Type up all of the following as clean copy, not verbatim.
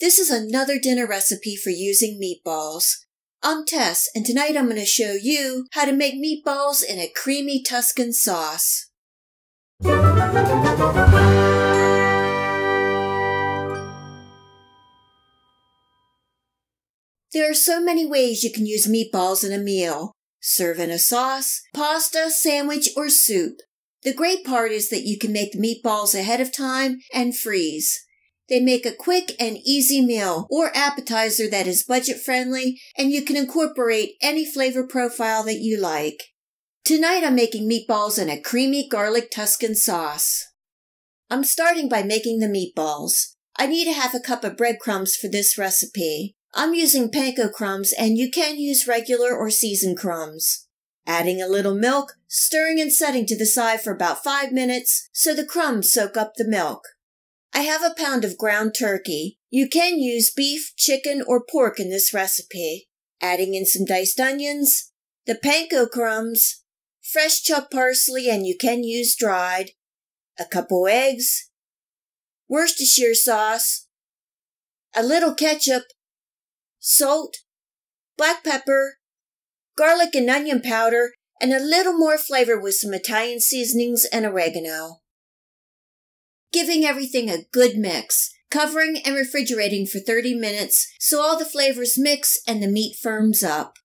This is another dinner recipe for using meatballs. I'm Tess, and tonight I'm going to show you how to make meatballs in a creamy Tuscan sauce. There are so many ways you can use meatballs in a meal. Serve in a sauce, pasta, sandwich, or soup. The great part is that you can make the meatballs ahead of time and freeze. They make a quick and easy meal or appetizer that is budget-friendly, and you can incorporate any flavor profile that you like. Tonight I'm making meatballs in a creamy garlic Tuscan sauce. I'm starting by making the meatballs. I need a half a cup of breadcrumbs for this recipe. I'm using panko crumbs, and you can use regular or seasoned crumbs. Adding a little milk, stirring and setting to the side for about 5 minutes so the crumbs soak up the milk. I have a pound of ground turkey. You can use beef, chicken, or pork in this recipe. Adding in some diced onions, the panko crumbs, fresh chopped parsley, and you can use dried, a couple eggs, Worcestershire sauce, a little ketchup, salt, black pepper, garlic and onion powder, and a little more flavor with some Italian seasonings and oregano. Giving everything a good mix, covering and refrigerating for 30 minutes so all the flavors mix and the meat firms up.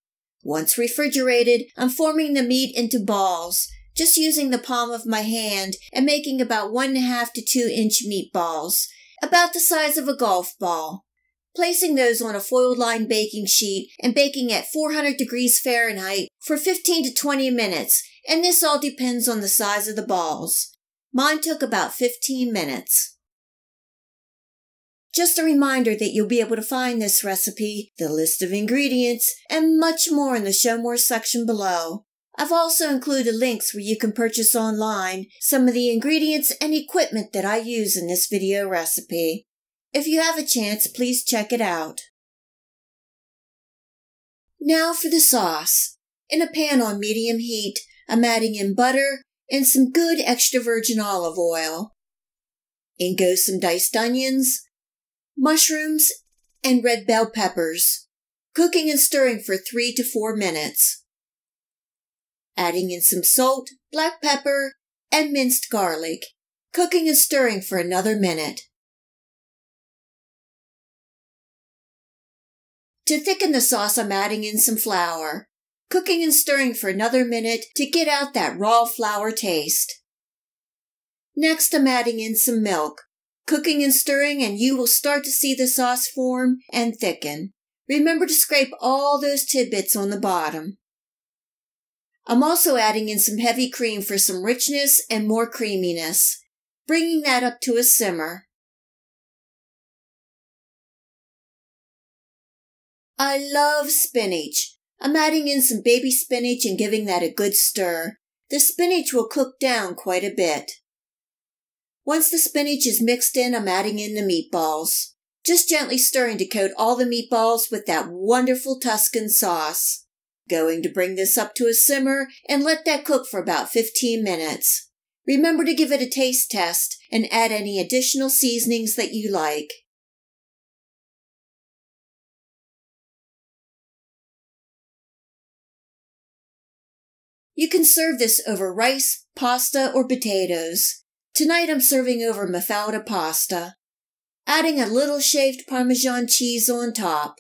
Once refrigerated, I'm forming the meat into balls, just using the palm of my hand and making about 1.5 to 2 inch meatballs, about the size of a golf ball. Placing those on a foil-lined baking sheet and baking at 400 degrees Fahrenheit for 15 to 20 minutes, and this all depends on the size of the balls. Mine took about 15 minutes. Just a reminder that you'll be able to find this recipe, the list of ingredients, and much more in the Show More section below. I've also included links where you can purchase online some of the ingredients and equipment that I use in this video recipe. If you have a chance, please check it out. Now for the sauce. In a pan on medium heat, I'm adding in butter and some good extra virgin olive oil. In goes some diced onions, mushrooms, and red bell peppers, cooking and stirring for 3 to 4 minutes. Adding in some salt, black pepper, and minced garlic, cooking and stirring for another minute. To thicken the sauce, I'm adding in some flour, cooking and stirring for another minute to get out that raw flour taste. Next, I'm adding in some milk, cooking and stirring, and you will start to see the sauce form and thicken. Remember to scrape all those tidbits on the bottom. I'm also adding in some heavy cream for some richness and more creaminess, bringing that up to a simmer. I love spinach. I'm adding in some baby spinach and giving that a good stir. The spinach will cook down quite a bit. Once the spinach is mixed in, I'm adding in the meatballs, just gently stirring to coat all the meatballs with that wonderful Tuscan sauce. Going to bring this up to a simmer and let that cook for about 15 minutes. Remember to give it a taste test and add any additional seasonings that you like. You can serve this over rice, pasta, or potatoes. Tonight I'm serving over Mafalda pasta. Adding a little shaved Parmesan cheese on top.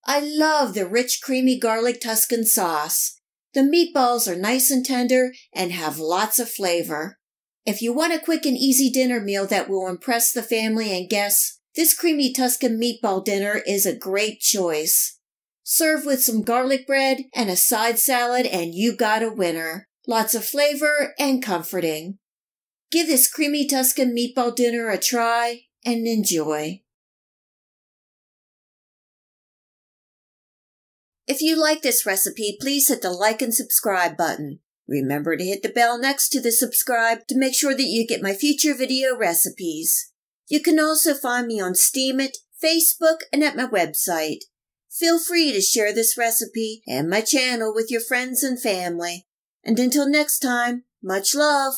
I love the rich, creamy garlic Tuscan sauce. The meatballs are nice and tender and have lots of flavor. If you want a quick and easy dinner meal that will impress the family and guests, this creamy Tuscan meatball dinner is a great choice. Serve with some garlic bread and a side salad and you got a winner. Lots of flavor and comforting. Give this creamy Tuscan meatball dinner a try and enjoy. If you like this recipe, please hit the like and subscribe button. Remember to hit the bell next to the subscribe to make sure that you get my future video recipes. You can also find me on Steemit, Facebook, and at my website. Feel free to share this recipe and my channel with your friends and family. And until next time, much love!